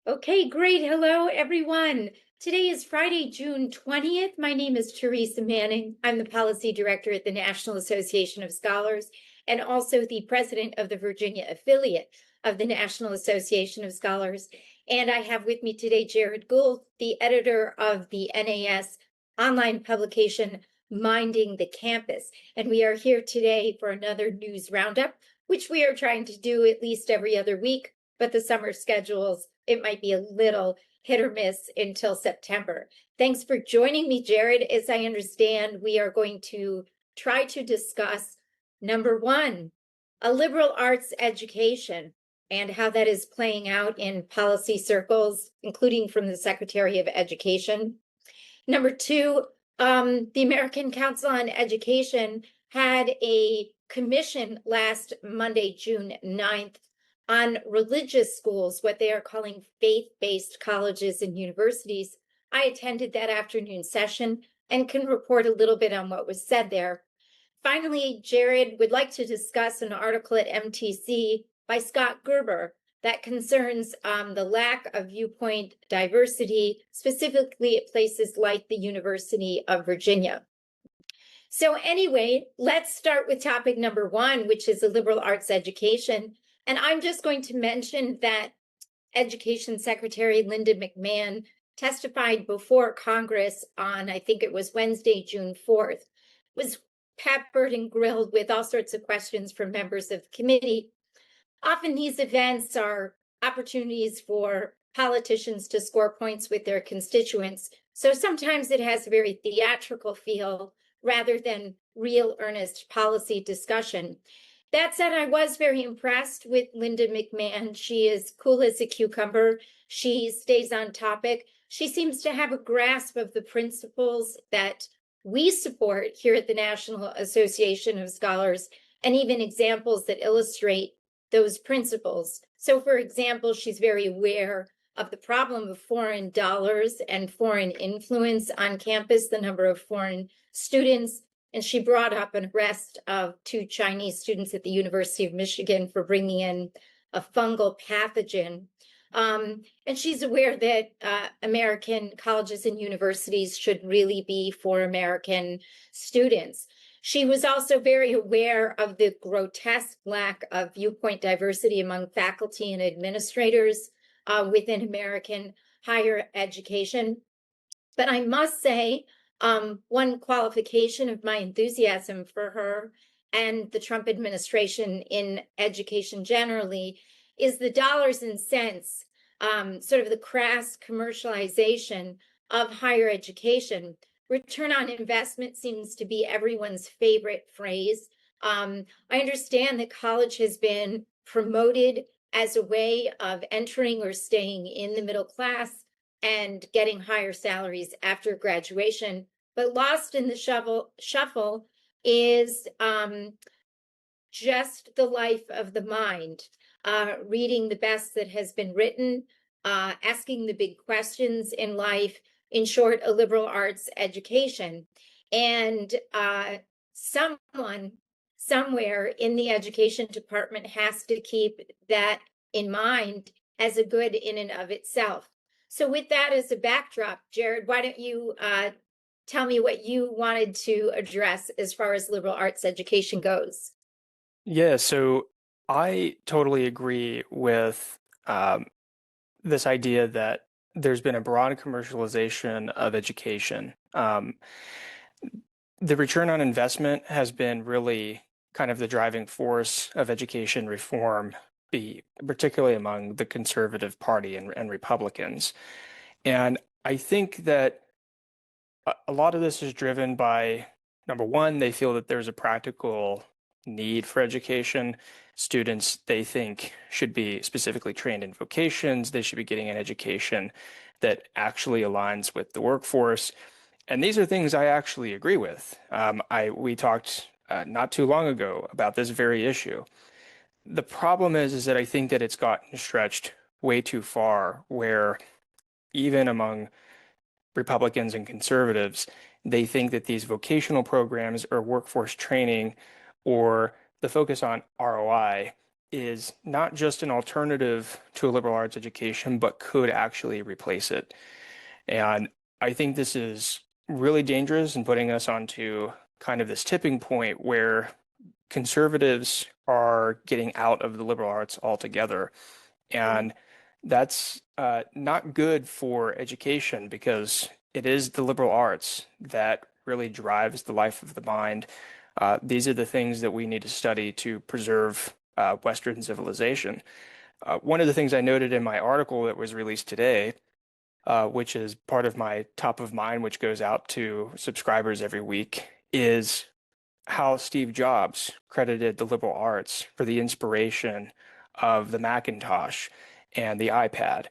Okay, great. Hello, everyone. Today is Friday, June 20th. My name is Teresa Manning. I'm the Policy Director at the National Association of Scholars and also the President of the Virginia affiliate of the National Association of Scholars. And I have with me today Jared Gould, the editor of the NAS online publication, Minding the Campus. And we are here today for another news roundup, which we are trying to do at least every other week, but the summer schedules, it might be a little hit or miss until September. Thanks for joining me, Jared. As I understand, we are going to try to discuss number one, a liberal arts education and how that is playing out in policy circles, including from the Secretary of Education. Number two, the American Council on Education had a commission last Monday, June 9th, on religious schools, what they are calling faith-based colleges and universities. I attended that afternoon session and can report a little bit on what was said there. Finally, Jared would like to discuss an article at MTC by Scott Gerber that concerns the lack of viewpoint diversity, specifically at places like the University of Virginia. So anyway, let's start with topic number one, which is a liberal arts education. And I'm just going to mention that Education Secretary Linda McMahon testified before Congress on, I think it was Wednesday, June 4th, was peppered and grilled with all sorts of questions from members of the committee. Often these events are opportunities for politicians to score points with their constituents. So sometimes it has a very theatrical feel rather than real earnest policy discussion. That said, I was very impressed with Linda McMahon. She is cool as a cucumber. She stays on topic. She seems to have a grasp of the principles that we support here at the National Association of Scholars, and even examples that illustrate those principles. So, for example, she's very aware of the problem of foreign dollars and foreign influence on campus, the number of foreign students. And she brought up an arrest of 2 Chinese students at the University of Michigan for bringing in a fungal pathogen. And she's aware that American colleges and universities should really be for American students. She was also very aware of the grotesque lack of viewpoint diversity among faculty and administrators within American higher education. But I must say, one qualification of my enthusiasm for her and the Trump administration in education generally is the dollars and cents, sort of the crass commercialization of higher education. Return on investment seems to be everyone's favorite phrase. I understand that college has been promoted as a way of entering or staying in the middle class and getting higher salaries after graduation. But lost in the shuffle is just the life of the mind, reading the best that has been written, asking the big questions in life, in short, a liberal arts education. And someone somewhere in the education department has to keep that in mind as a good in and of itself. So with that as a backdrop, Jared, why don't you tell me what you wanted to address as far as liberal arts education goes? Yeah, so I totally agree with this idea that there's been a broad commercialization of education. The return on investment has been really kind of the driving force of education reform, particularly among the conservative party and Republicans. And I think that a lot of this is driven by, number one, they feel that there's a practical need for education. Students, they think, should be specifically trained in vocations. They should be getting an education that actually aligns with the workforce. And these are things I actually agree with. We talked not too long ago about this very issue. The problem is that I think that it's gotten stretched way too far, where even among Republicans and conservatives, they think that these vocational programs or workforce training or the focus on ROI is not just an alternative to a liberal arts education, but could actually replace it. And I think this is really dangerous and putting us onto kind of this tipping point where conservatives are getting out of the liberal arts altogether. And that's not good for education because it is the liberal arts that really drives the life of the mind. These are the things that we need to study to preserve Western civilization. One of the things I noted in my article that was released today, which is part of my top of mind, which goes out to subscribers every week, is how Steve Jobs credited the liberal arts for the inspiration of the Macintosh and the iPad.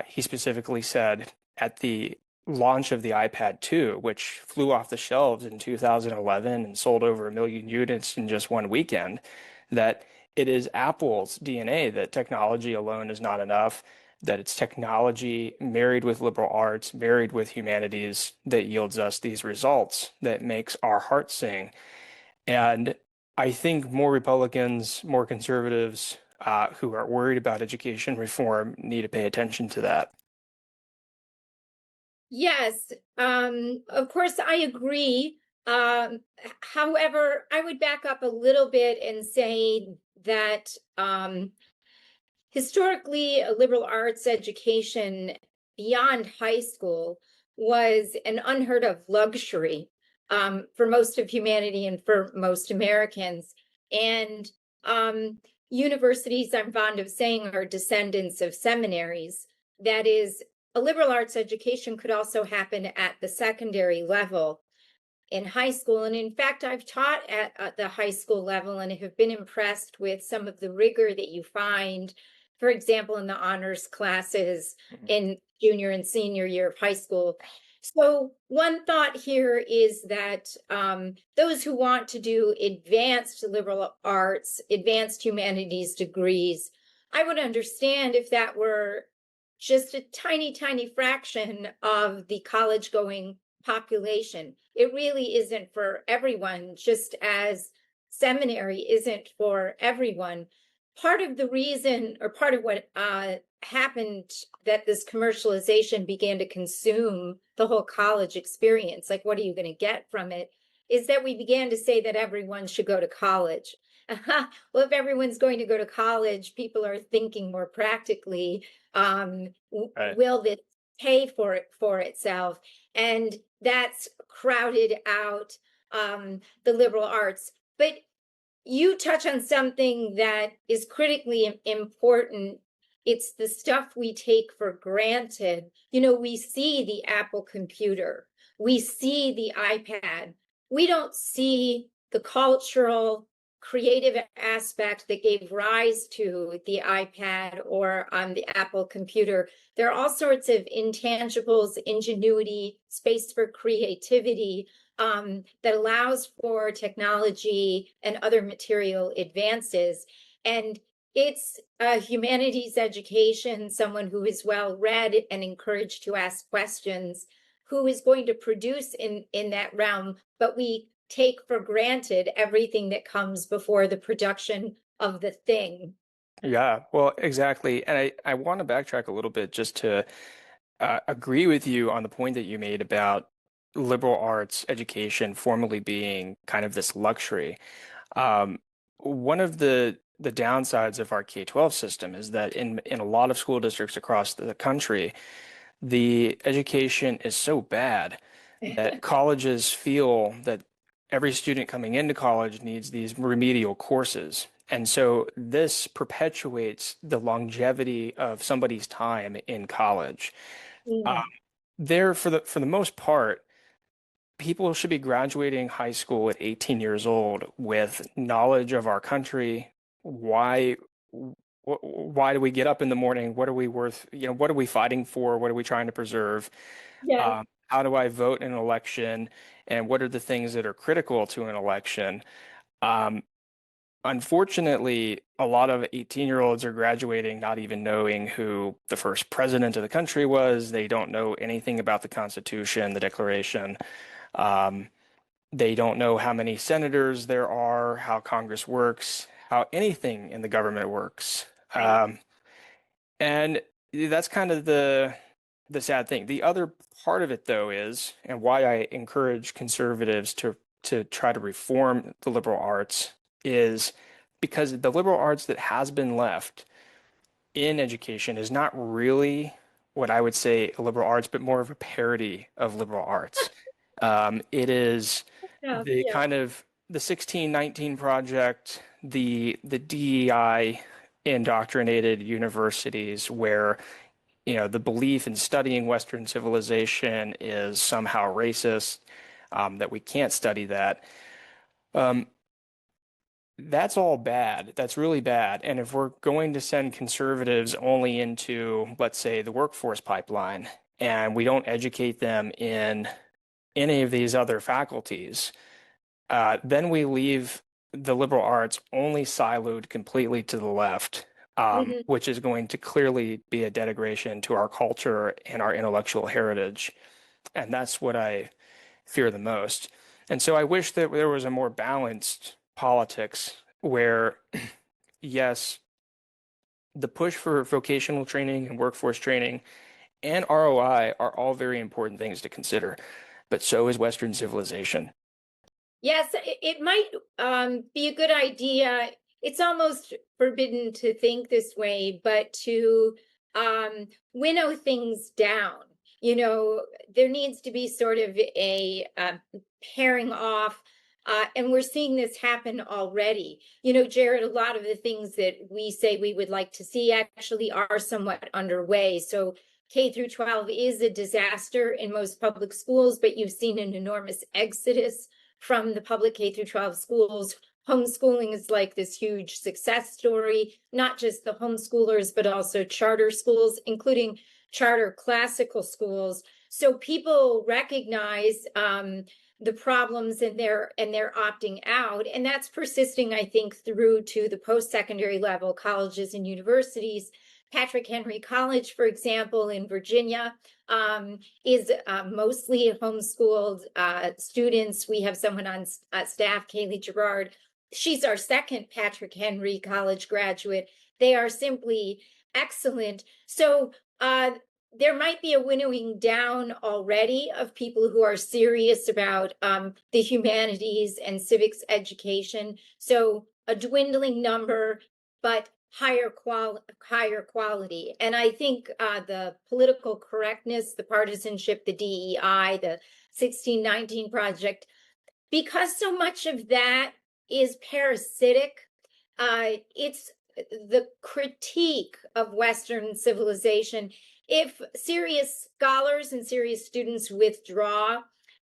He specifically said at the launch of the iPad 2, which flew off the shelves in 2011 and sold over 1 million units in just one weekend, that it is Apple's DNA that technology alone is not enough, that it's technology married with liberal arts, married with humanities that yields us these results that makes our hearts sing. And I think more Republicans, more conservatives who are worried about education reform need to pay attention to that. Yes, of course, I agree. However, I would back up a little bit and say that historically, a liberal arts education beyond high school was an unheard of luxury for most of humanity and for most Americans. And universities, I'm fond of saying, are descendants of seminaries. That is, a liberal arts education could also happen at the secondary level in high school. And in fact, I've taught at the high school level and have been impressed with some of the rigor that you find, for example, in the honors classes in junior and senior year of high school. So one thought here is that those who want to do advanced liberal arts, advanced humanities degrees, I would understand if that were just a tiny, tiny fraction of the college going population. It really isn't for everyone, just as seminary isn't for everyone. Part of the reason, or part of what happened, that this commercialization began to consume the whole college experience, like what are you going to get from it, is that we began to say that everyone should go to college. Well, if everyone's going to go to college, people are thinking more practically, Right. will this pay for itself? And that's crowded out the liberal arts. But you touch on something that is critically important. It's the stuff we take for granted. You know, we see the Apple computer, we see the iPad. We don't see the cultural, creative aspect that gave rise to the iPad or the Apple computer. There are all sorts of intangibles, ingenuity, space for creativity that allows for technology and other material advances. And it's a humanities education, someone who is well read and encouraged to ask questions, who is going to produce in that realm. But we take for granted everything that comes before the production of the thing. Yeah, well, exactly. And I want to backtrack a little bit just to agree with you on the point that you made about liberal arts education formerly being kind of this luxury. One of the downsides of our K-12 system is that in a lot of school districts across the country, the education is so bad that colleges feel that every student coming into college needs these remedial courses. And so this perpetuates the longevity of somebody's time in college. Uh, Mm. there, for the most part, people should be graduating high school at 18 years old with knowledge of our country. Why why do we get up in the morning? What are we worth? What are we fighting for? What are we trying to preserve? Yes. How do I vote in an election? And what are the things that are critical to an election? Um, Unfortunately, a lot of 18-year-olds are graduating not even knowing who the first president of the country was. They don't know anything about the Constitution, the Declaration. Um, they don't know how many senators there are, how Congress works, how anything in the government works. Right. And that's kind of the sad thing. The other part of it, though, is, and why I encourage conservatives to try to reform the liberal arts, is because the liberal arts that has been left in education is not really what I would say a liberal arts, but more of a parody of liberal arts. It is Yeah, the yeah. kind of the 1619 project, the DEI indoctrinated universities where the belief in studying Western civilization is somehow racist, that we can't study that. Um, that's all bad. That's really bad. And if we're going to send conservatives only into, let's say, the workforce pipeline, and we don't educate them in any of these other faculties, then we leave the liberal arts only siloed completely to the left, Mhm. which is going to clearly be a denigration to our culture and our intellectual heritage. And that's what I fear the most. And so I wish that there was a more balanced politics where, yes, the push for vocational training and workforce training and ROI are all very important things to consider, but so is Western civilization. Yes, it might be a good idea. It's almost forbidden to think this way, but to winnow things down. There needs to be sort of a pairing off. And we're seeing this happen already. Jared, a lot of the things that we say we would like to see actually are somewhat underway. So K through 12 is a disaster in most public schools, but you've seen an enormous exodus from the public K through 12 schools. Homeschooling is like this huge success story, not just the homeschoolers, but also charter schools, including charter classical schools. So people recognize the problems and they're opting out, and that's persisting, I think, through to the post-secondary level, colleges and universities. Patrick Henry College, for example, in Virginia, is mostly homeschooled students. We have someone on staff, Kaylee Gerard. She's our second Patrick Henry College graduate. They are simply excellent. So there might be a winnowing down already of people who are serious about the humanities and civics education. So a dwindling number, but higher quality. And I think the political correctness, the partisanship, the DEI, the 1619 project, because so much of that is parasitic, it's the critique of Western civilization. If serious scholars and serious students withdraw,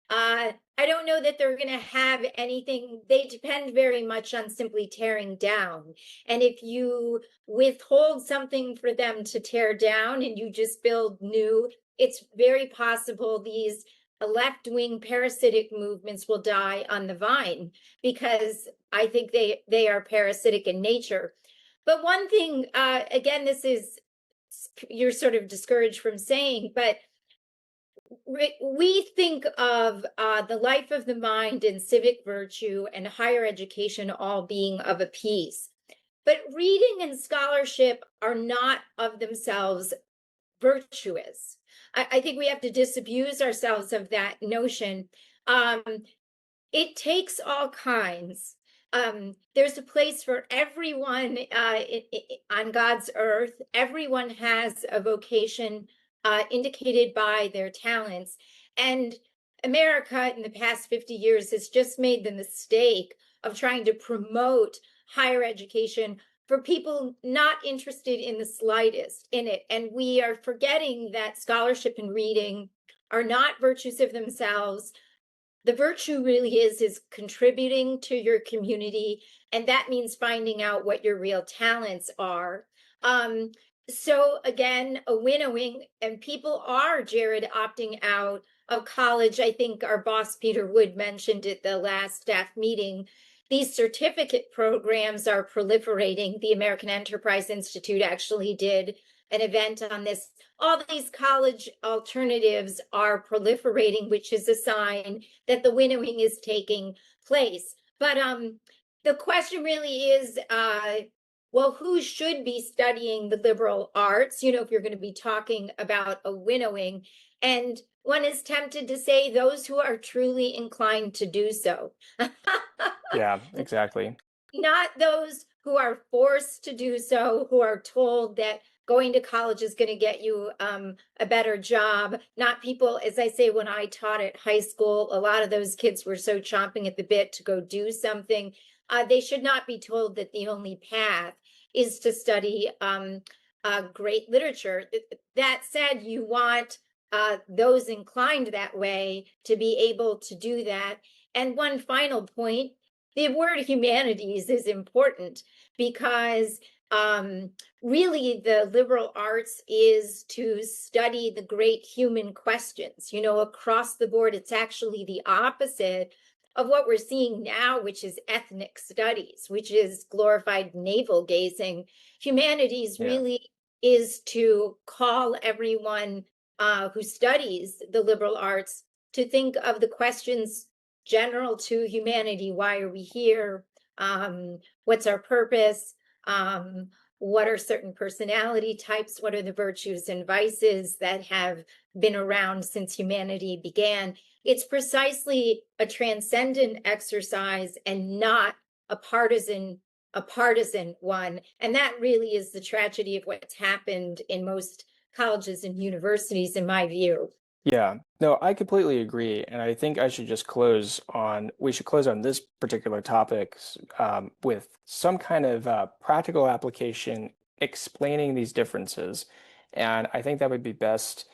I don't know that they're going to have anything. They depend very much on simply tearing down. And if you withhold something for them to tear down and you just build new, it's very possible these left-wing parasitic movements will die on the vine, because I think they are parasitic in nature. But one thing, again, this is, you're sort of discouraged from saying, but we think of the life of the mind and civic virtue and higher education all being of a piece. But reading and scholarship are not of themselves virtuous. I think we have to disabuse ourselves of that notion. Um, it takes all kinds. There's a place for everyone on God's earth. Everyone has a vocation indicated by their talents. And America in the past 50 years has just made the mistake of trying to promote higher education for people not interested in the slightest in it. And we are forgetting that scholarship and reading are not virtues of themselves. The virtue really is contributing to your community, and that means finding out what your real talents are. um so again, a winnowing, and people are, Jared, opting out of college. I think our boss Peter Wood mentioned at the last staff meeting, these certificate programs are proliferating. The American Enterprise Institute actually did an event on this. All these college alternatives are proliferating, which is a sign that the winnowing is taking place. But the question really is, well, who should be studying the liberal arts? If you're going to be talking about a winnowing, and one is tempted to say those who are truly inclined to do so. Yeah, exactly. Not those who are forced to do so, who are told that going to college is going to get you a better job. Not people, as I say, when I taught at high school, a lot of those kids were so chomping at the bit to go do something. They should not be told that the only path is to study great literature. That said, you want those inclined that way to be able to do that. And one final point, the word humanities is important because really the liberal arts is to study the great human questions. Across the board, it's actually the opposite of what we're seeing now, which is ethnic studies, which is glorified navel gazing. Humanities Yeah. really is to call everyone who studies the liberal arts to think of the questions general to humanity. Why are we here? What's our purpose? What are certain personality types? What are the virtues and vices that have been around since humanity began? It's precisely a transcendent exercise and not a partisan one. And that really is the tragedy of what's happened in most colleges and universities, in my view. Yeah, no, I completely agree. And I think we should close on this particular topic with some kind of practical application explaining these differences. And I think that would be best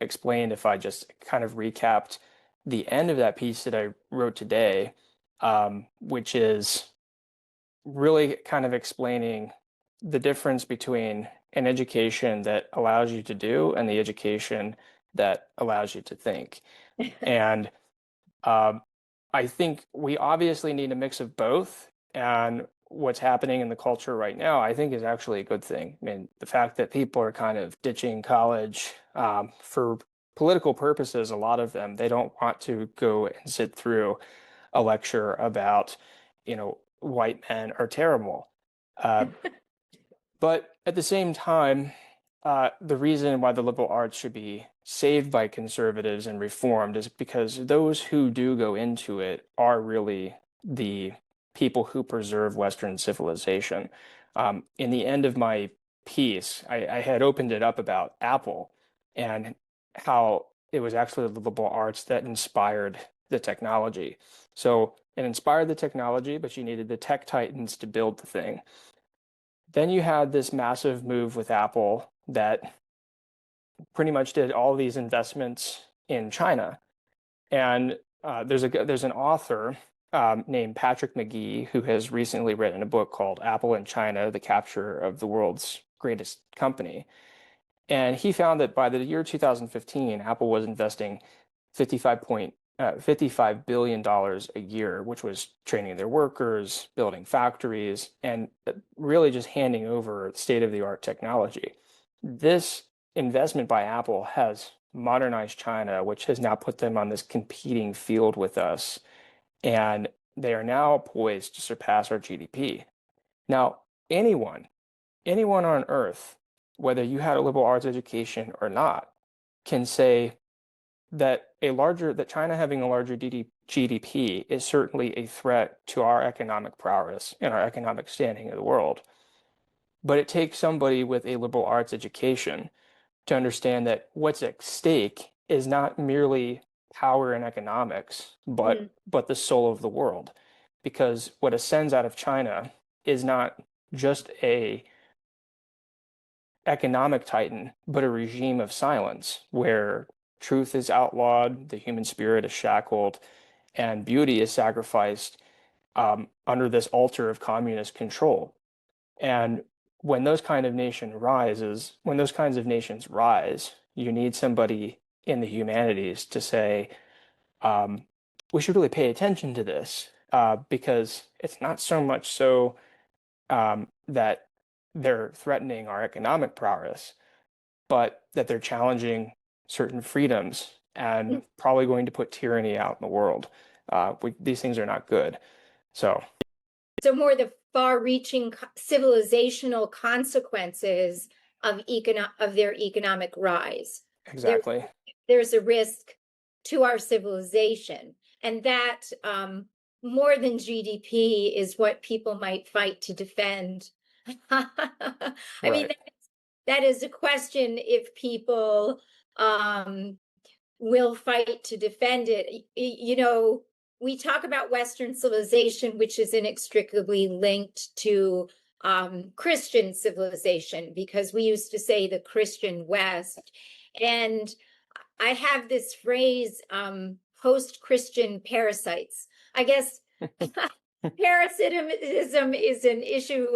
explained if I just kind of recapped the end of that piece that I wrote today, which is really kind of explaining the difference between an education that allows you to do and the education that allows you to think. And um, I think we obviously need a mix of both. And what's happening in the culture right now, I think, is actually a good thing. I mean, the fact that people are kind of ditching college for political purposes, a lot of them, they don't want to go and sit through a lecture about, white men are terrible. Uh, but at the same time, the reason why the liberal arts should be saved by conservatives and reformed is because those who do go into it are really the people who preserve Western civilization. In the end of my piece, I had opened it up about Apple and how it was actually the liberal arts that inspired the technology. So it inspired the technology, but you needed the tech titans to build the thing. Then you had this massive move with Apple that pretty much did all these investments in China. And there's an author named Patrick McGee who has recently written a book called Apple in China: The Capture of the World's Greatest Company. And he found that by the year 2015, Apple was investing 55 billion dollars a year, which was training their workers, building factories, and really just handing over state-of-the-art technology. This investment by Apple has modernized China, which has now put them on this competing field with us, and they are now poised to surpass our GDP. Now, anyone on earth, whether you had a liberal arts education or not, can say that China having a larger GDP is certainly a threat to our economic prowess and our economic standing in the world. But it takes somebody with a liberal arts education to understand that what's at stake is not merely power and economics, Mhm. but the soul of the world. Because what ascends out of China is not just a economic titan, but a regime of silence where truth is outlawed, the human spirit is shackled, and beauty is sacrificed under this altar of communist control. And when those kinds of nations rise, you need somebody in the humanities to say, um, we should really pay attention to this because it's not so much so that they're threatening our economic prowess, but that they're challenging certain freedoms and probably going to put tyranny out in the world. These things are not good. So. So more the far-reaching civilizational consequences of their economic rise. Exactly. There's a risk to our civilization, and that more than GDP is what people might fight to defend. I mean, Right. that is a question if people will fight to defend it. You know, we talk about Western civilization, which is inextricably linked to Christian civilization, because we used to say the Christian West. And I have this phrase, post-Christian parasites. I guess parasitism is an issue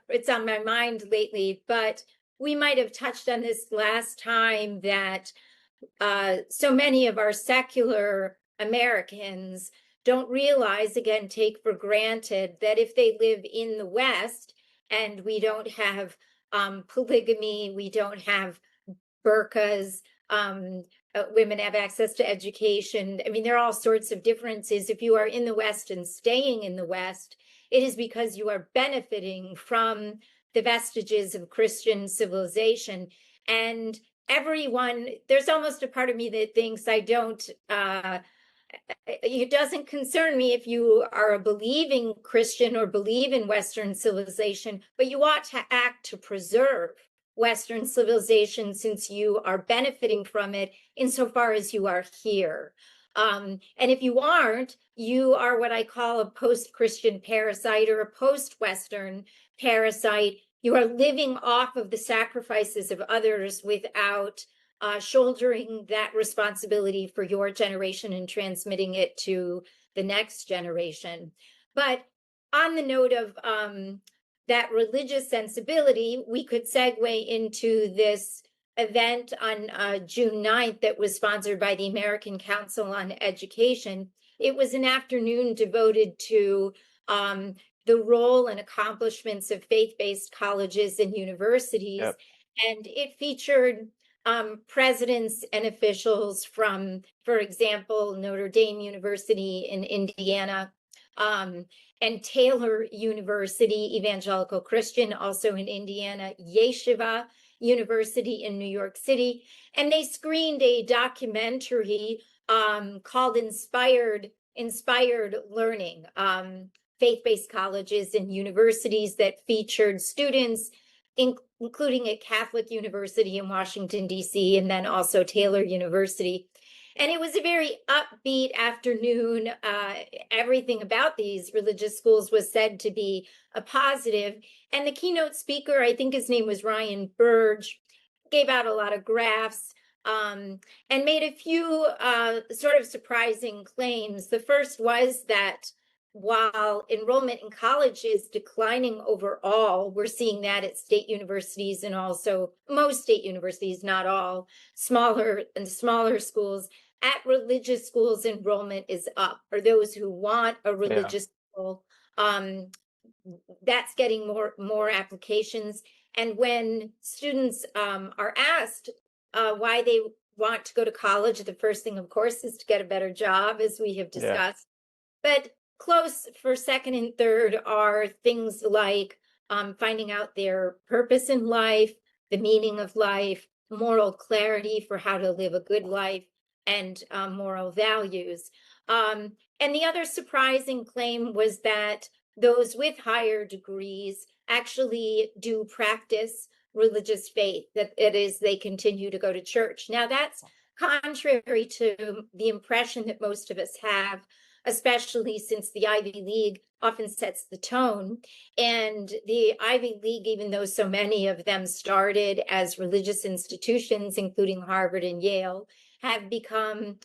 it's on my mind lately, but we might have touched on this last time that so many of our secular Americans don't realize, again, take for granted that if they live in the West and we don't have polygamy, we don't have burqas, women have access to education. I mean, there are all sorts of differences. If you are in the West and staying in the West, it is because you are benefiting from the vestiges of Christian civilization. And everyone, there's almost a part of me that thinks I don't, it doesn't concern me if you are a believing Christian or believe in Western civilization, but you ought to act to preserve Western civilization since you are benefiting from it insofar as you are here. And if you aren't, you are what I call a post-Christian parasite or a post-Western parasite. You are living off of the sacrifices of others without shouldering that responsibility for your generation and transmitting it to the next generation. But on the note of that religious sensibility, we could segue into this event on June 9th that was sponsored by the American Council on Education. It was an afternoon devoted to the role and accomplishments of faith-based colleges and universities. Yep. And it featured presidents and officials from, for example, Notre Dame University in Indiana, and Taylor University, Evangelical Christian, also in Indiana, Yeshiva University in New York City. And they screened a documentary called Inspired Learning, faith-based colleges and universities that featured students, including a Catholic university in Washington, D.C., and then also Taylor University. And it was a very upbeat afternoon. Everything about these religious schools was said to be a positive. And the keynote speaker, I think his name was Ryan Burge, gave out a lot of graphs and made a few sort of surprising claims. The first was that while enrollment in college is declining overall, we're seeing that at state universities and also most state universities, not all, smaller schools. At religious schools, enrollment is up. For those who want a religious school, that's getting more applications. And when students are asked why they want to go to college, the first thing, of course, is to get a better job, as we have discussed. But close for second and third are things like finding out their purpose in life, the meaning of life, moral clarity for how to live a good life, and moral values. And the other surprising claim was that those with higher degrees actually do practice religious faith, that it is they continue to go to church. Now, that's contrary to the impression that most of us have, especially since the Ivy League often sets the tone. And the Ivy League, even though so many of them started as religious institutions, including Harvard and Yale, have become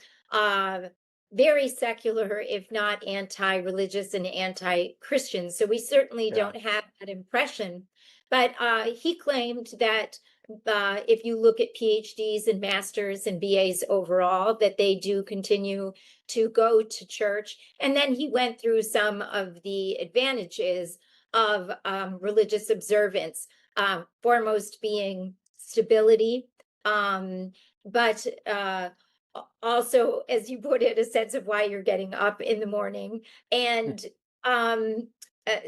very secular, if not anti-religious and anti-Christian. So we certainly don't have that impression. But he claimed that if you look at PhDs and masters and BAs overall, that they do continue to go to church. And then he went through some of the advantages of religious observance, foremost being stability, but also, as you put it, a sense of why you're getting up in the morning. And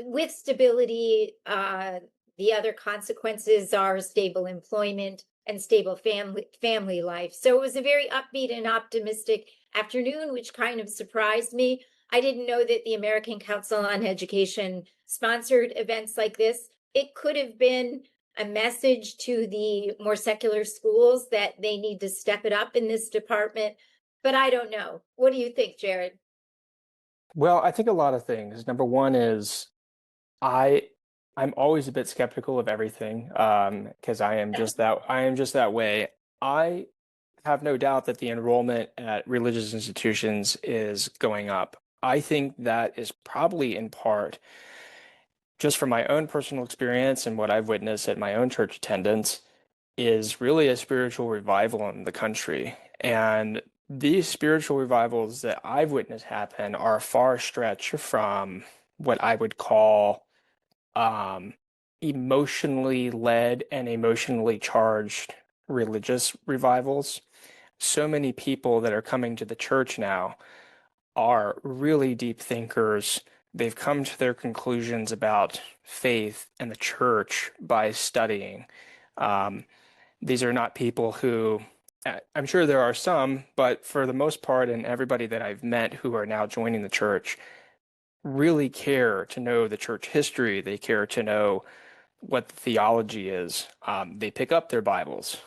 with stability, the other consequences are stable employment and stable family life. So it was a very upbeat and optimistic afternoon, which kind of surprised me. I didn't know that the American Council on Education sponsored events like this. It could have been a message to the more secular schools that they need to step it up in this department, but I don't know. What do you think, Jared? Well, I think a lot of things. Number one is I I'm always a bit skeptical of everything because I am just that way. I have no doubt that the enrollment at religious institutions is going up. I think that is probably in part just from my own personal experience and what I've witnessed at my own church attendance is really a spiritual revival in the country. And these spiritual revivals that I've witnessed happen are a far stretch from what I would call um, emotionally led and emotionally charged religious revivals. So many people that are coming to the church now are really deep thinkers. They've come to their conclusions about faith and the church by studying. Um, these are not people who, I'm sure there are some, but for the most part, and everybody that I've met who are now joining the church really care to know the church history. They care to know what the theology is. They pick up their Bibles.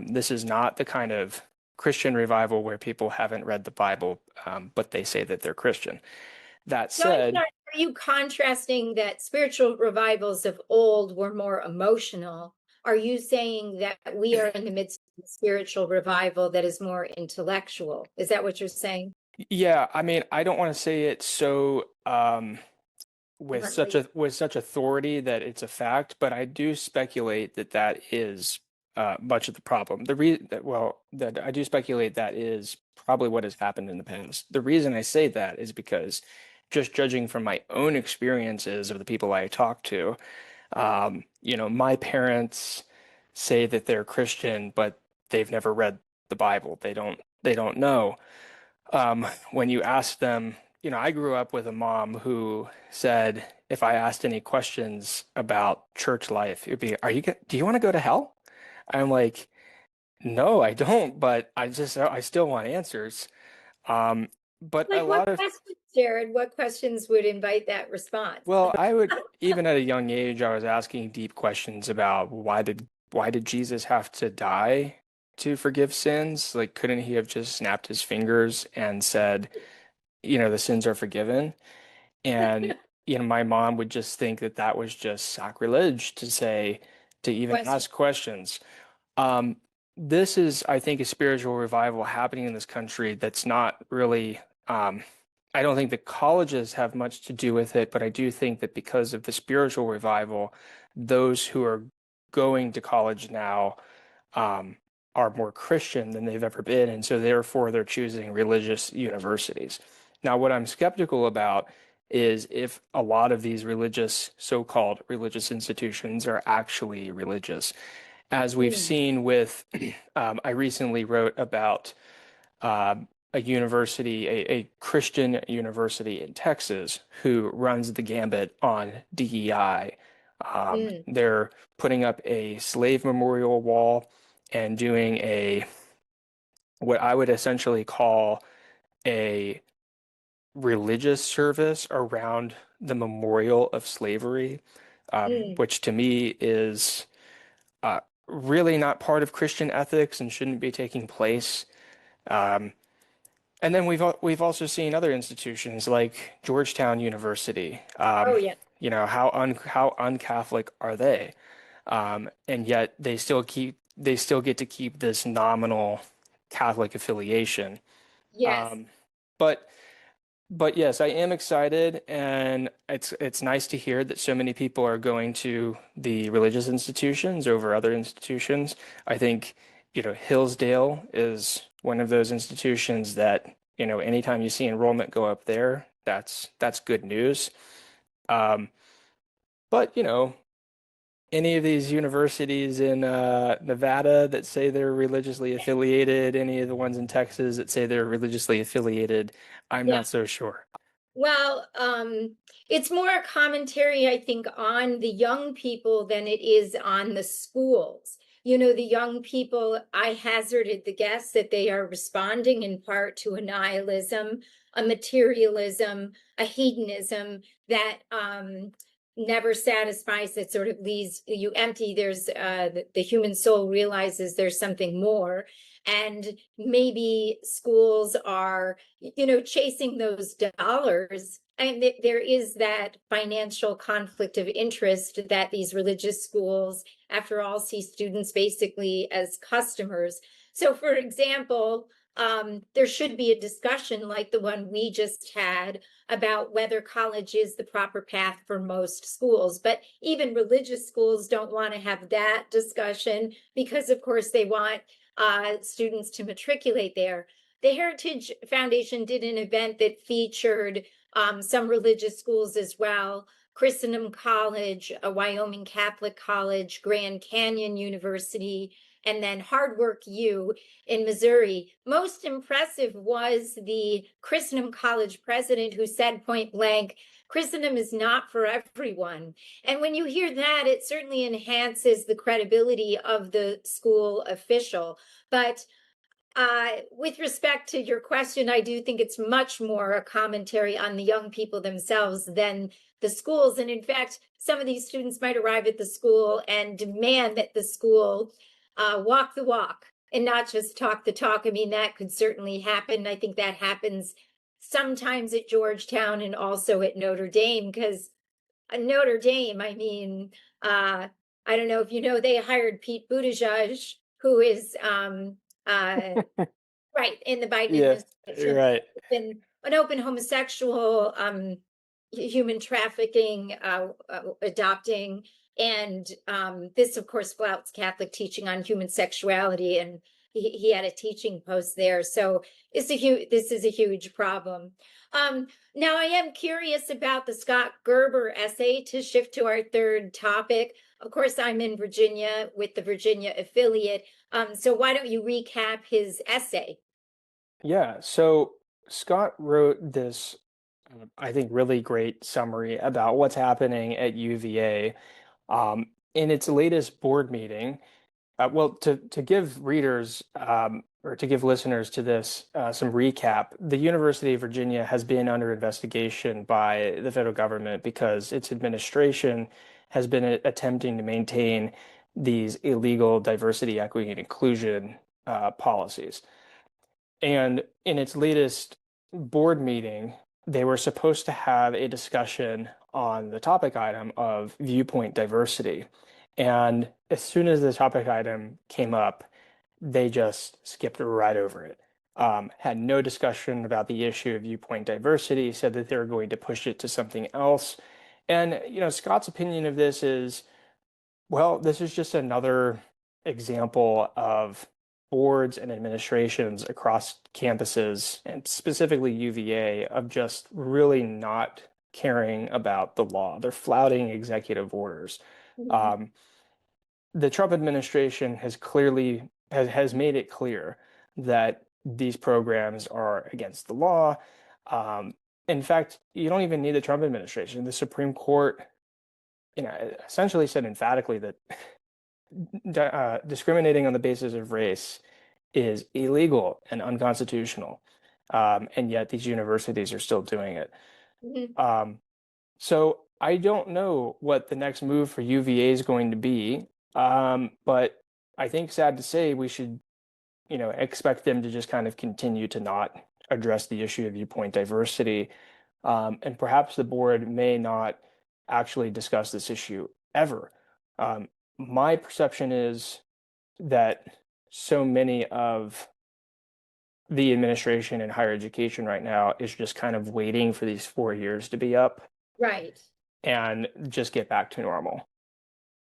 This is not the kind of Christian revival where people haven't read the Bible, but they say that they're Christian. That So I'm said, sorry, are you contrasting that spiritual revivals of old were more emotional? Are you saying that we are in the midst of a spiritual revival that is more intellectual? Is that what you're saying? yeah, I mean, I don't want to say it so Bluntly. with such authority that it's a fact, but I do speculate that that is much of the problem. The reason that well, that I do speculate that is probably what has happened in the past. The reason I say that is because just judging from my own experiences of the people I talk to, my parents say that they're Christian, but they've never read the Bible. They don't know. When you ask them, I grew up with a mom who said if I asked any questions about church life, it'd be, do you want to go to hell? I'm like, no, I don't, but I still want answers. Um, but a Like what lot of, questions, Jared? What questions would invite that response? well, I would, even at a young age, I was asking deep questions about why did Jesus have to die to forgive sins? Like, couldn't he have just snapped his fingers and said, the sins are forgiven? And, my mom would just think that that was just sacrilege to say, to even Question. ask questions. Um, this is, I think, a spiritual revival happening in this country that's not really, I don't think the colleges have much to do with it, but I do think that because of the spiritual revival, those who are going to college now, um, are more Christian than they've ever been. And so therefore they're choosing religious universities. Now, what I'm skeptical about is if a lot of these so-called religious institutions are actually religious. As we've Hmm. seen with, I recently wrote about a university, a Christian university in Texas, who runs the gambit on DEI. Hmm. They're putting up a slave memorial wall and doing what I would essentially call a religious service around the memorial of slavery, Hmm. which to me is uh, really not part of Christian ethics and shouldn't be taking place. Um, and then we've also seen other institutions like Georgetown University. Oh, yeah. How un-Catholic are they? And yet they still get to keep this nominal Catholic affiliation. Yes. Um, but but yes, I am excited, and it's nice to hear that so many people are going to the religious institutions over other institutions. I think, Hillsdale is one of those institutions that, anytime you see enrollment go up there, that's good news. Um, but any of these universities in Nevada that say they're religiously affiliated, any of the ones in Texas that say they're religiously affiliated, I'm Yeah. not so sure. Well, it's more a commentary, I think, on the young people than it is on the schools. The young people, I hazarded the guess that they are responding in part to a nihilism, a materialism, a hedonism that never satisfies, that sort of leaves you empty. There's the human soul realizes there's something more. And maybe schools are chasing those dollars. And there is that financial conflict of interest that these religious schools, after all, see students basically as customers. So, for example, there should be a discussion like the one we just had about whether college is the proper path for most schools. But even religious schools don't want to have that discussion because, of course, they want students to matriculate there. The Heritage Foundation did an event that featured some religious schools as well: Christendom College, a Wyoming Catholic College, Grand Canyon University, and then Hard Work U in Missouri. Most impressive was the Christendom College president, who said point blank, Christendom is not for everyone. And when you hear that, it certainly enhances the credibility of the school official. But with respect to your question, I do think it's much more a commentary on the young people themselves than the schools. And in fact, some of these students might arrive at the school and demand that the school walk the walk and not just talk the talk. I mean, that could certainly happen. I think that happens sometimes at Georgetown and also at Notre Dame, because Notre Dame, I mean, I don't know if you know, they hired Pete Buttigieg, who is right in the Biden Yeah, administration, right. been an open homosexual, human trafficking, adopting, and this, of course, flouts Catholic teaching on human sexuality, and he had a teaching post there. So this is a huge problem. Now, I am curious about the Scott Gerber essay, to shift to our third topic. Of course, I'm in Virginia with the Virginia affiliate. So why don't you recap his essay? Yeah, so Scott wrote this, I think, really great summary about what's happening at UVA. In its latest board meeting, well, to give readers or to give listeners to this some recap, the University of Virginia has been under investigation by the federal government because its administration has been attempting to maintain these illegal diversity, equity, and inclusion policies. And in its latest board meeting, they were supposed to have a discussion on the topic item of viewpoint diversity. And as soon as the topic item came up, they just skipped right over it. Had no discussion about the issue of viewpoint diversity, said that they were going to push it to something else. And, Scott's opinion of this is, well, this is just another example of boards and administrations across campuses, and specifically UVA, of just really not caring about the law. They're flouting executive orders. Mhm. Um, the Trump administration has made it clear that these programs are against the law. Um, in fact, you don't even need the Trump administration. The Supreme Court, essentially said emphatically that discriminating on the basis of race is illegal and unconstitutional. And yet these universities are still doing it. Mhm. Um, so I don't know what the next move for UVA is going to be. But I think, sad to say, we should, expect them to just kind of continue to not address the issue of viewpoint diversity. And perhaps the board may not actually discuss this issue ever. Um, my perception is that so many of the administration in higher education right now is just kind of waiting for these 4 years to be up Right. and just get back to normal.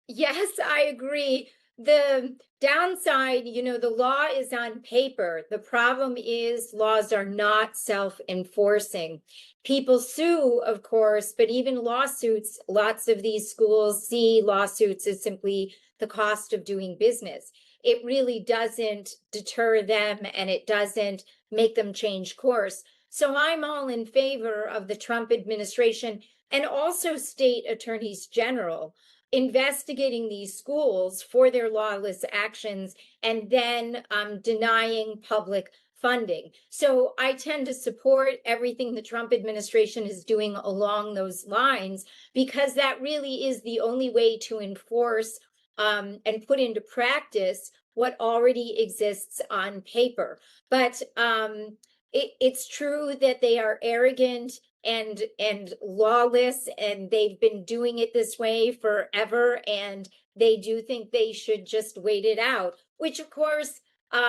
Yes, I agree. The downside, the law is on paper. The problem is laws are not self-enforcing. People sue, of course, but even lawsuits, lots of these schools see lawsuits as simply the cost of doing business. It really doesn't deter them, and it doesn't make them change course. So I'm all in favor of the Trump administration and also state attorneys general investigating these schools for their lawless actions and then denying public funding. So I tend to support everything the Trump administration is doing along those lines, because that really is the only way to enforce and put into practice what already exists on paper. But it's true that they are arrogant and lawless, and they've been doing it this way forever, and they do think they should just wait it out, which of course, we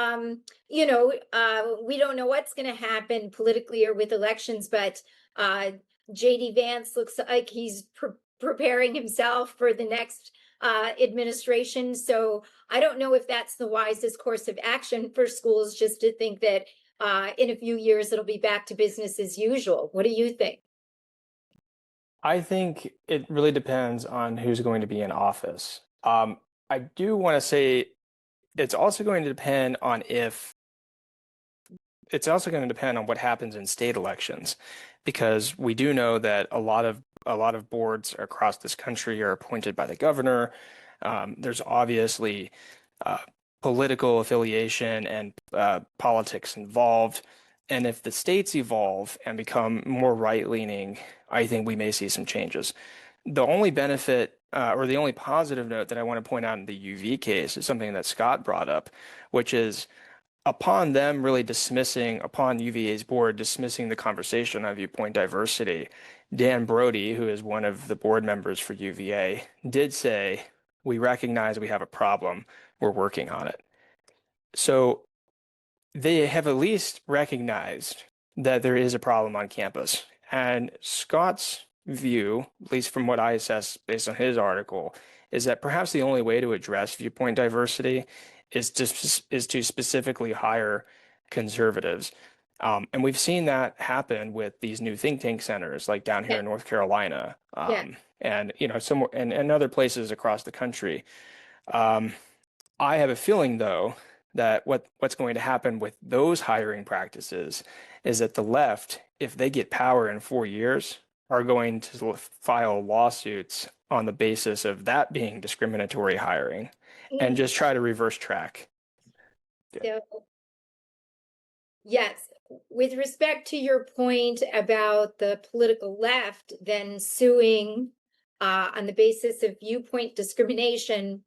don't know what's going to happen politically or with elections, but JD Vance looks like he's preparing himself for the next administration. So I don't know if that's the wisest course of action for schools, just to think that in a few years it'll be back to business as usual. What do you think? I think it really depends on who's going to be in office. I do want to say it's also going to depend on what happens in state elections, because we do know that a lot of boards across this country are appointed by the governor. There's obviously uh, political affiliation and politics involved. And if the states evolve and become more right-leaning, I think we may see some changes. The only benefit or the only positive note that I want to point out in the UV case is something that Scott brought up, which is upon UVA's board dismissing the conversation on viewpoint diversity, Dan Brody, who is one of the board members for UVA, did say, "We recognize we have a problem. We're working on it." So they have at least recognized that there is a problem on campus. And Scott's view, at least from what I assess based on his article, is that perhaps the only way to address viewpoint diversity is to specifically hire conservatives. And we've seen that happen with these new think tank centers, like down here Yeah, in North Carolina, yeah. and somewhere and other places across the country. Um, I have a feeling, though, that what's going to happen with those hiring practices is that the left, if they get power in 4 years, are going to file lawsuits on the basis of that being discriminatory hiring and Mm. just try to reverse track. Yeah. So, yes, with respect to your point about the political left then suing on the basis of viewpoint discrimination,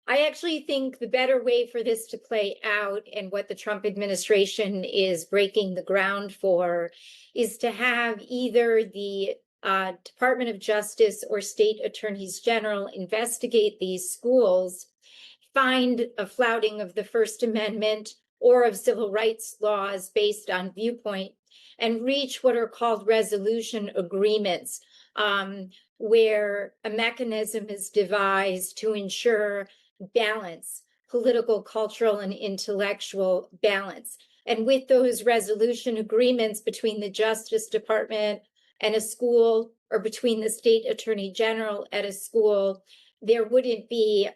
I actually think the better way for this to play out, and what the Trump administration is breaking the ground for, is to have either the Department of Justice or state attorneys general investigate these schools, find a flouting of the First Amendment or of civil rights laws based on viewpoint, and reach what are called resolution agreements, where a mechanism is devised to ensure balance, political, cultural, and intellectual balance. And with those resolution agreements between the Justice Department and a school, or between the state attorney general at a school, there wouldn't be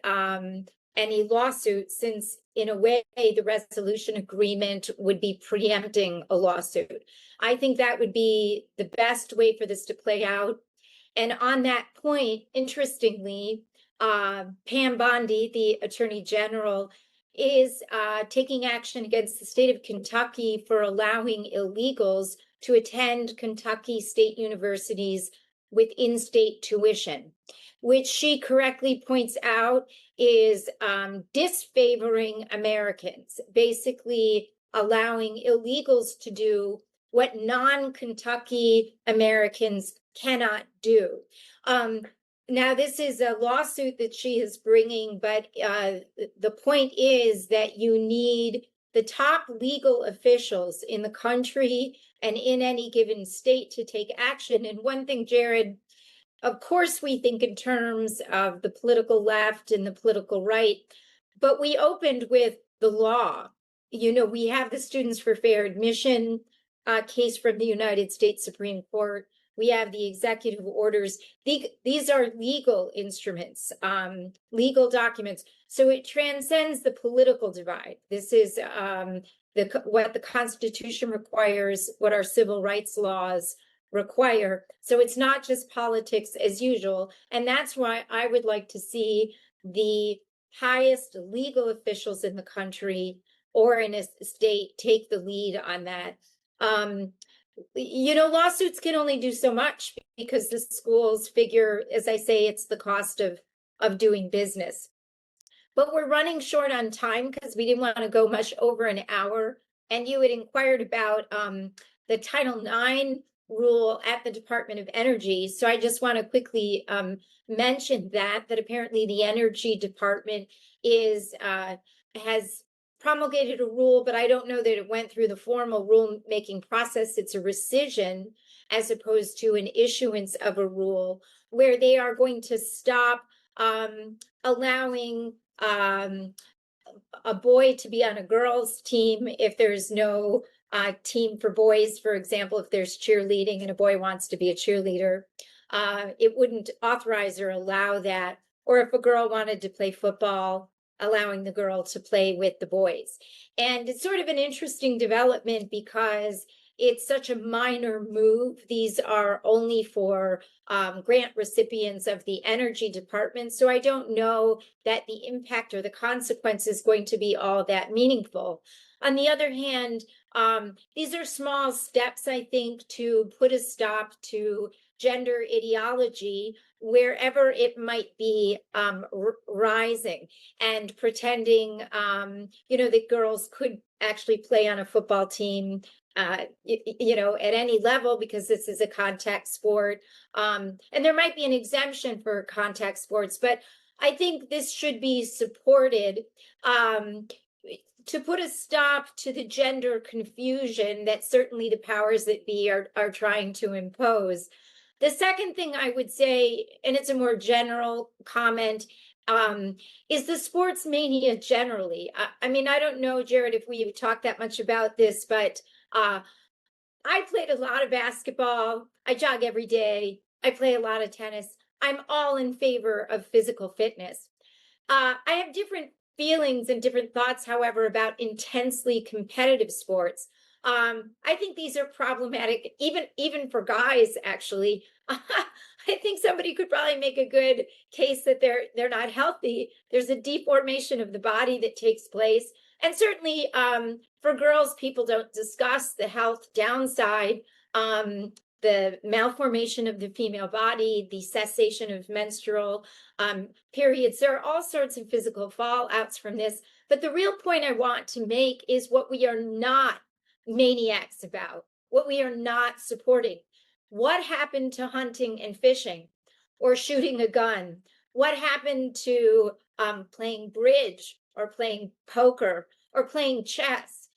any lawsuit, since in a way the resolution agreement would be preempting a lawsuit. I think that would be the best way for this to play out. And on that point, interestingly, Pam Bondi, the Attorney General, is taking action against the state of Kentucky for allowing illegals to attend Kentucky state universities with in-state tuition, which she correctly points out is disfavoring Americans, basically allowing illegals to do what non-Kentucky Americans cannot do. Now, this is a lawsuit that she is bringing, but the point is that you need the top legal officials in the country and in any given state to take action. And one thing, Jared, of course, we think in terms of the political left and the political right, but we opened with the law. We have the Students for Fair Admission case from the United States Supreme Court. we have the executive orders. These are legal instruments, legal documents. So it transcends the political divide. This is what the Constitution requires, what our civil rights laws require. So it's not just politics as usual. And that's why I would like to see the highest legal officials in the country or in a state take the lead on that. Lawsuits can only do so much because the schools figure, as I say, it's the cost of doing business. But we're running short on time because we didn't want to go much over an hour. And you had inquired about the Title IX rule at the Department of Energy. So I just want to quickly mention that apparently the Energy Department has promulgated a rule, but I don't know that it went through the formal rule-making process. It's a rescission as opposed to an issuance of a rule where they are going to stop allowing a boy to be on a girls' team if there's no team for boys. For example, if there's cheerleading and a boy wants to be a cheerleader, it wouldn't authorize or allow that. Or if a girl wanted to play football, allowing the girl to play with the boys. And it's sort of an interesting development because it's such a minor move. These are only for grant recipients of the Energy Department. So I don't know that the impact or the consequence is going to be all that meaningful. On the other hand, these are small steps, I think, to put a stop to gender ideology wherever it might be rising, and pretending, that girls could actually play on a football team, at any level, because this is a contact sport. And there might be an exemption for contact sports, but I think this should be supported to put a stop to the gender confusion that certainly the powers that be are trying to impose. The second thing I would say, and it's a more general comment, is the sports mania generally. I mean, I don't know, Jared, if we've talked that much about this, but I played a lot of basketball. I jog every day. I play a lot of tennis. I'm all in favor of physical fitness. I have different feelings and different thoughts, however, about intensely competitive sports. I think these are problematic, even for guys, actually. I think somebody could probably make a good case that they're not healthy. There's a deformation of the body that takes place. And certainly for girls, people don't discuss the health downside, the malformation of the female body, the cessation of menstrual periods. There are all sorts of physical fallouts from this. But the real point I want to make is what we are not maniacs about, what we are not supporting. What happened to hunting and fishing or shooting a gun? What happened to playing bridge or playing poker or playing chess?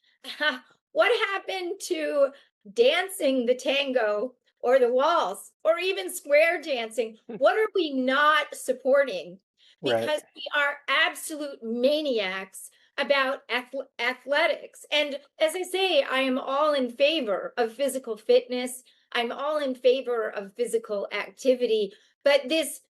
What happened to dancing the tango or the waltz or even square dancing? What are we not supporting? Because Right. we are absolute maniacs about athletics. And as I say, I am all in favor of physical fitness. I'm all in favor of physical activity. But this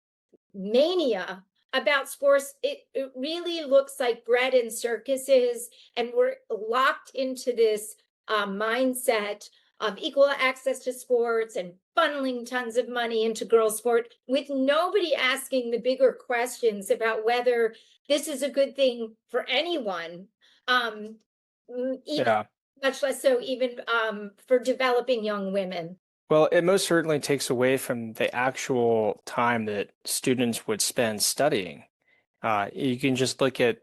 mania about sports, it really looks like bread and circuses. And we're locked into this mindset of equal access to sports and funneling tons of money into girls' sport with nobody asking the bigger questions about whether this is a good thing for anyone, even Yeah. much less so even for developing young women. Well, it most certainly takes away from the actual time that students would spend studying. You can just look at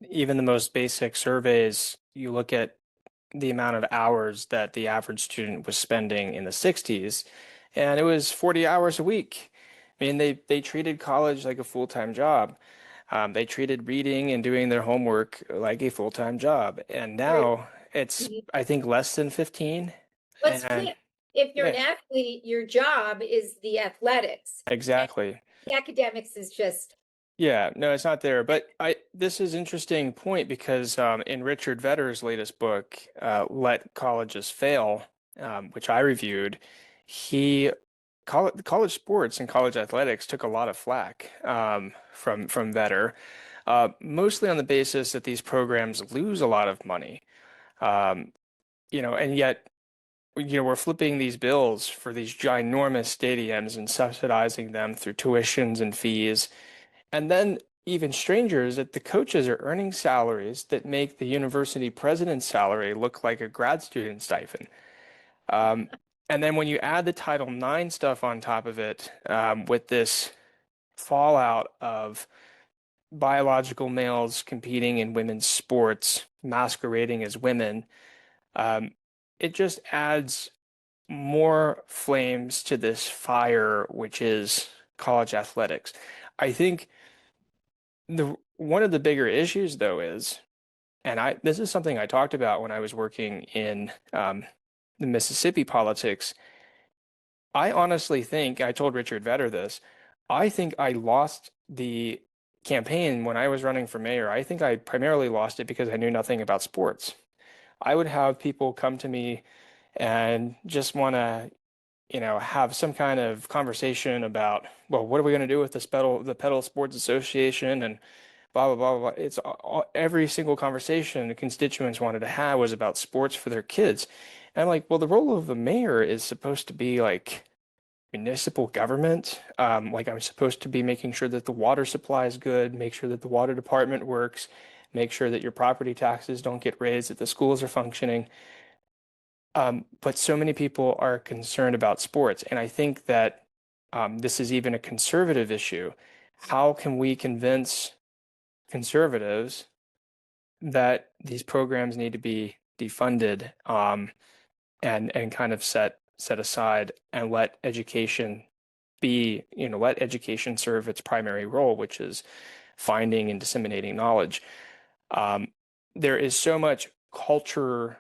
even the most basic surveys. You look at the amount of hours that the average student was spending in the 60s, and it was 40 hours a week. I mean, they treated college like a full-time job. They treated reading and doing their homework like a full-time job. And now it's, I think, less than 15. Let's And flip. If you're an yeah, athlete, your job is the athletics. And exactly. the academics is just, Yeah, no, it's not there. But this is interesting point because in Richard Vedder's latest book, Let Colleges Fail, which I reviewed, he college sports and college athletics took a lot of flack from Vetter, mostly on the basis that these programs lose a lot of money. Um, and yet, we're flipping these bills for these ginormous stadiums and subsidizing them through tuitions and fees. And then even strangers that the coaches are earning salaries that make the university president's salary look like a grad student stipend. Um, and then when you add the Title IX stuff on top of it, with this fallout of biological males competing in women's sports, masquerading as women, um, it just adds more flames to this fire, which is college athletics. I think the one of the bigger issues, though, is, and this is something I talked about when I was working in the Mississippi politics. I honestly think, I told Richard Vedder this, I think I lost the campaign when I was running for mayor. I think I primarily lost it because I knew nothing about sports. I would have people come to me and just want to, have some kind of conversation about, well, what are we going to do with the Pedal Sports Association and blah, blah, blah, blah. It's every single conversation the constituents wanted to have was about sports for their kids. And I'm like, well, the role of the mayor is supposed to be like municipal government. Like I'm supposed to be making sure that the water supply is good, make sure that the water department works, make sure that your property taxes don't get raised, that the schools are functioning. But so many people are concerned about sports, and I think that this is even a conservative issue. How can we convince conservatives that these programs need to be defunded, and kind of set aside and let education let education serve its primary role, which is finding and disseminating knowledge. Um, there is so much cultural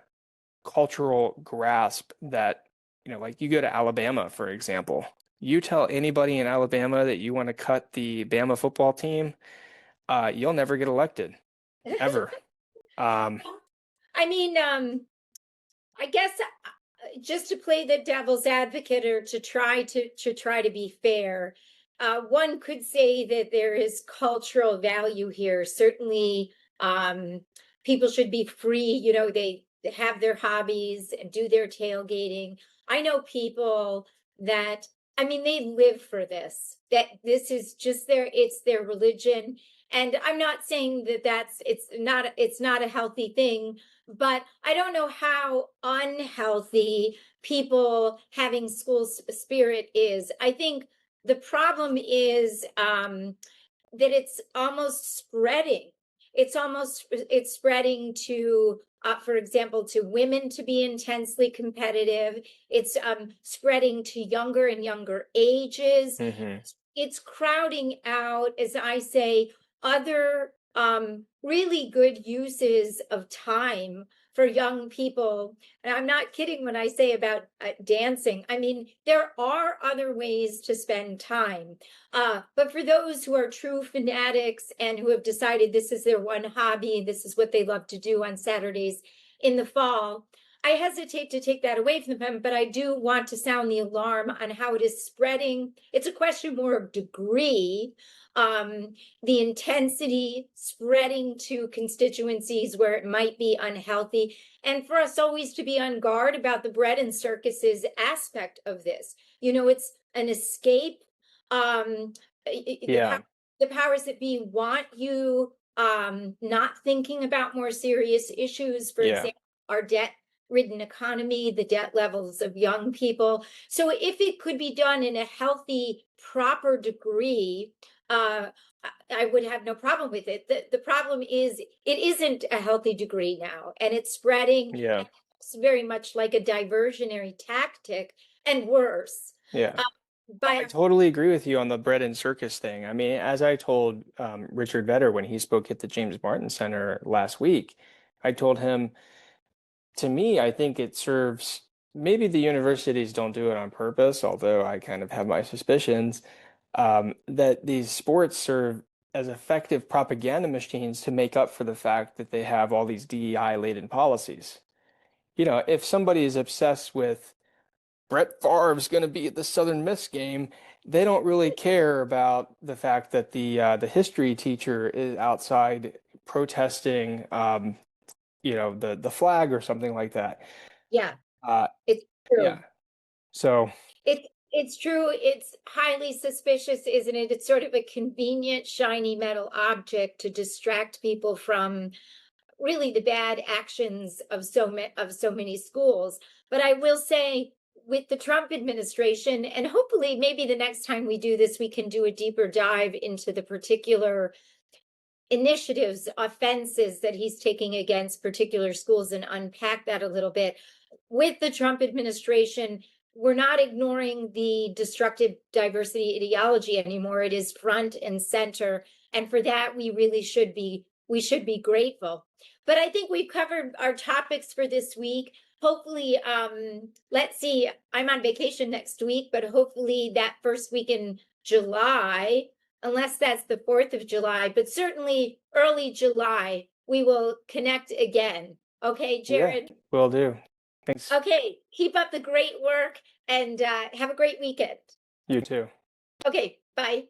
grasp that, like you go to Alabama, for example, you tell anybody in Alabama that you want to cut the Bama football team, you'll never get elected, ever. Um, I mean, I guess just to play the devil's advocate or to try to be fair, one could say that there is cultural value here. Certainly, people should be free. They have their hobbies and do their tailgating. I know people that, I mean, they live for this. That this is just it's their religion. And I'm not saying that it's not a healthy thing, but I don't know how unhealthy people having school spirit is. I think the problem is that it's almost spreading. It's spreading to, for example, to women to be intensely competitive. It's spreading to younger and younger ages. mhm. It's crowding out, as I say, other really good uses of time for young people. And I'm not kidding when I say about dancing. I mean, there are other ways to spend time. But for those who are true fanatics and who have decided this is their one hobby, this is what they love to do on Saturdays in the fall, I hesitate to take that away from them, but I do want to sound the alarm on how it is spreading. It's a question more of degree, the intensity spreading to constituencies where it might be unhealthy, and for us always to be on guard about the bread and circuses aspect of this. It's an escape. The Yeah, the powers that be want you not thinking about more serious issues, for yeah, example, our debt ridden economy, the debt levels of young people. So if it could be done in a healthy, proper degree, I would have no problem with it. The problem is it isn't a healthy degree now, and it's spreading, yeah, and it's very much like a diversionary tactic, and worse. yeah. Uh, I by totally agree with you on the bread and circus thing. I mean, as I told Richard Vedder when he spoke at the James Martin Center last week, I told him, to me, I think it serves, maybe the universities don't do it on purpose, although I kind of have my suspicions, that these sports serve as effective propaganda machines to make up for the fact that they have all these DEI laden policies. If somebody is obsessed with Brett Favre's going to be at the Southern Miss game. They don't really care about the fact that the history teacher is outside protesting, the flag or something like that. Yeah, Uh, it's true. yeah. So It's true. It's highly suspicious, isn't it? It's sort of a convenient, shiny metal object to distract people from really the bad actions of so many schools. But I will say, with the Trump administration, and hopefully maybe the next time we do this, we can do a deeper dive into the particular initiatives, offenses that he's taking against particular schools and unpack that a little bit. With the Trump administration, we're not ignoring the destructive diversity ideology anymore. It is front and center. And for that, we should be grateful. But I think we've covered our topics for this week. Hopefully, let's see, I'm on vacation next week, but hopefully that first week in July, unless that's the 4th of July, but certainly early July, we will connect again. Okay, Jared? yeah, will do. Thanks. Okay, keep up the great work and have a great weekend. You too. Okay, bye.